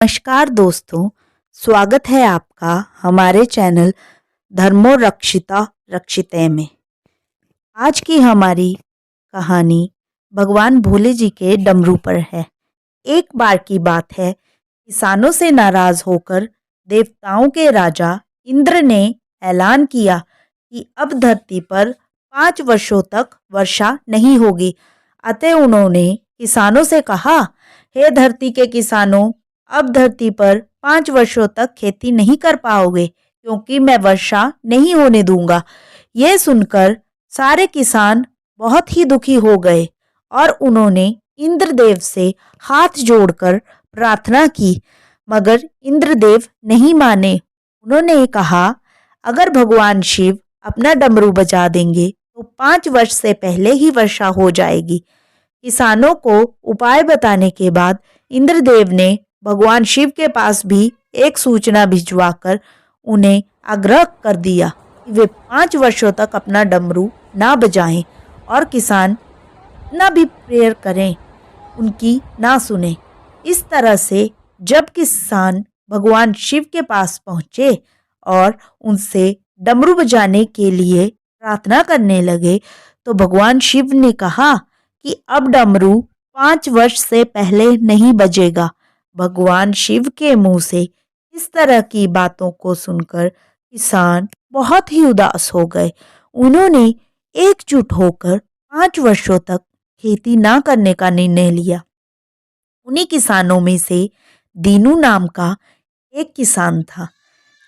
नमस्कार दोस्तों, स्वागत है आपका हमारे चैनल धर्मो रक्षिता रक्षिते में। आज की हमारी कहानी भगवान भोले जी के डमरू पर है। एक बार की बात है, किसानों से नाराज होकर देवताओं के राजा इंद्र ने ऐलान किया कि अब धरती पर 5 वर्षों तक वर्षा नहीं होगी। अतः उन्होंने किसानों से कहा, हे धरती के किसानों, अब धरती पर 5 वर्षों तक खेती नहीं कर पाओगे क्योंकि मैं वर्षा नहीं होने दूंगा। यह सुनकर सारे किसान बहुत ही दुखी हो गए और उन्होंने इंद्रदेव से हाथ जोड़कर प्रार्थना की, मगर इंद्रदेव नहीं माने। उन्होंने कहा, अगर भगवान शिव अपना डमरू बजा देंगे तो 5 वर्ष से पहले ही वर्षा हो जाएगी। किसानों को उपाय बताने के बाद इंद्रदेव ने भगवान शिव के पास भी एक सूचना भिजवाकर उन्हें आग्रह कर दिया कि वे 5 वर्षों तक अपना डमरू ना बजाएं और किसान ना भी प्रेयर करें, उनकी ना सुने। इस तरह से जब किसान भगवान शिव के पास पहुँचे और उनसे डमरू बजाने के लिए प्रार्थना करने लगे तो भगवान शिव ने कहा कि अब डमरू 5 वर्ष से पहले नहीं बजेगा। भगवान शिव के मुंह से इस तरह की बातों को सुनकर किसान बहुत ही उदास हो गए। उन्होंने एकजुट होकर 5 वर्षों तक खेती ना करने का निर्णय लिया। उन्हीं किसानों में से दीनू नाम का एक किसान था,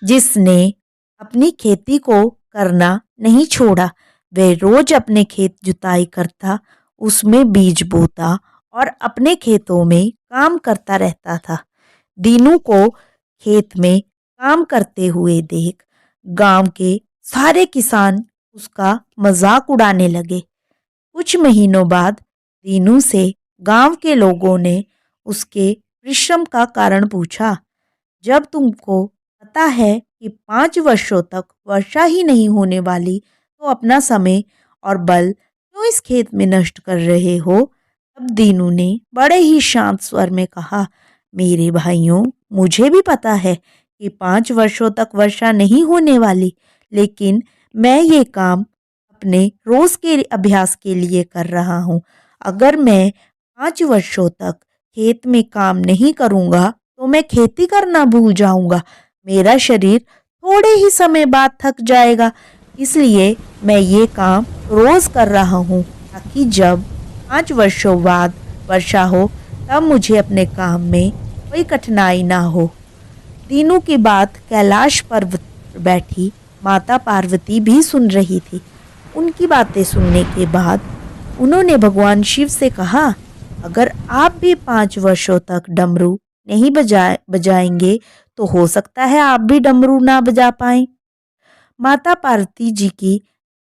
जिसने अपनी खेती को करना नहीं छोड़ा। वह रोज अपने खेत जुताई करता, उसमें बीज बोता और अपने खेतों में काम करता रहता था। दीनू को खेत में काम करते हुए देख गांव के सारे किसान उसका मजाक उड़ाने लगे। कुछ महीनों बाद दीनू से गांव के लोगों ने उसके परिश्रम का कारण पूछा। जब तुमको पता है कि 5 वर्षों तक वर्षा ही नहीं होने वाली, तो अपना समय और बल क्यों इस खेत में नष्ट कर रहे हो? तब दीनू ने बड़े ही शांत स्वर में कहा, मेरे भाइयों, मुझे भी पता है कि 5 वर्षों तक वर्षा नहीं होने वाली, लेकिन मैं ये काम अपने रोज के अभ्यास के लिए कर रहा हूँ। अगर मैं 5 वर्षों तक खेत में काम नहीं करूँगा तो मैं खेती करना भूल जाऊँगा। मेरा शरीर थोड़े ही समय बाद थक जाएगा। इसलिए मैं ये काम रोज कर रहा हूँ ताकि जब 5 वर्षों बाद वर्षा हो तब मुझे अपने काम में कोई कठिनाई ना हो। दीनू की बात कैलाश पर्वत पर बैठी माता पार्वती भी सुन रही थी। उनकी बातें सुनने के बाद उन्होंने भगवान शिव से कहा, अगर आप भी 5 वर्षों तक डमरू नहीं बजाएंगे तो हो सकता है आप भी डमरू ना बजा पाएं। माता पार्वती जी की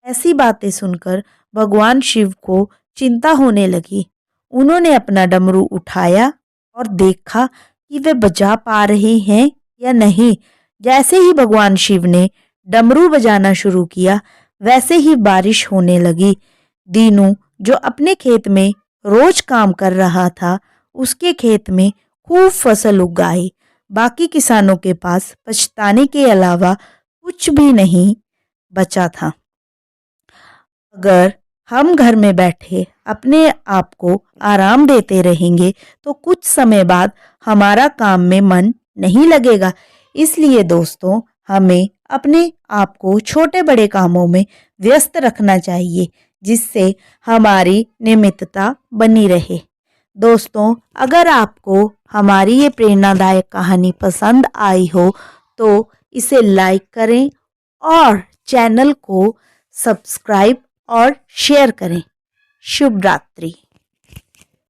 ऐसी बातें सुनकर भगवान शिव को चिंता होने लगी। उन्होंने अपना डमरू उठाया और देखा कि वे बजा पा रहे हैं या नहीं। जैसे ही भगवान शिव ने डमरू बजाना शुरू किया, वैसे ही बारिश होने लगी। दीनू, जो अपने खेत में रोज काम कर रहा था, उसके खेत में खूब फसल उगाई। बाकी किसानों के पास पछताने के अलावा कुछ भी नहीं बचा था। अगर हम घर में बैठे अपने आप को आराम देते रहेंगे तो कुछ समय बाद हमारा काम में मन नहीं लगेगा। इसलिए दोस्तों, हमें अपने आप को छोटे बड़े कामों में व्यस्त रखना चाहिए, जिससे हमारी नियमितता बनी रहे। दोस्तों, अगर आपको हमारी ये प्रेरणादायक कहानी पसंद आई हो तो इसे लाइक करें और चैनल को सब्सक्राइब और शेयर करें। शुभ रात्रि।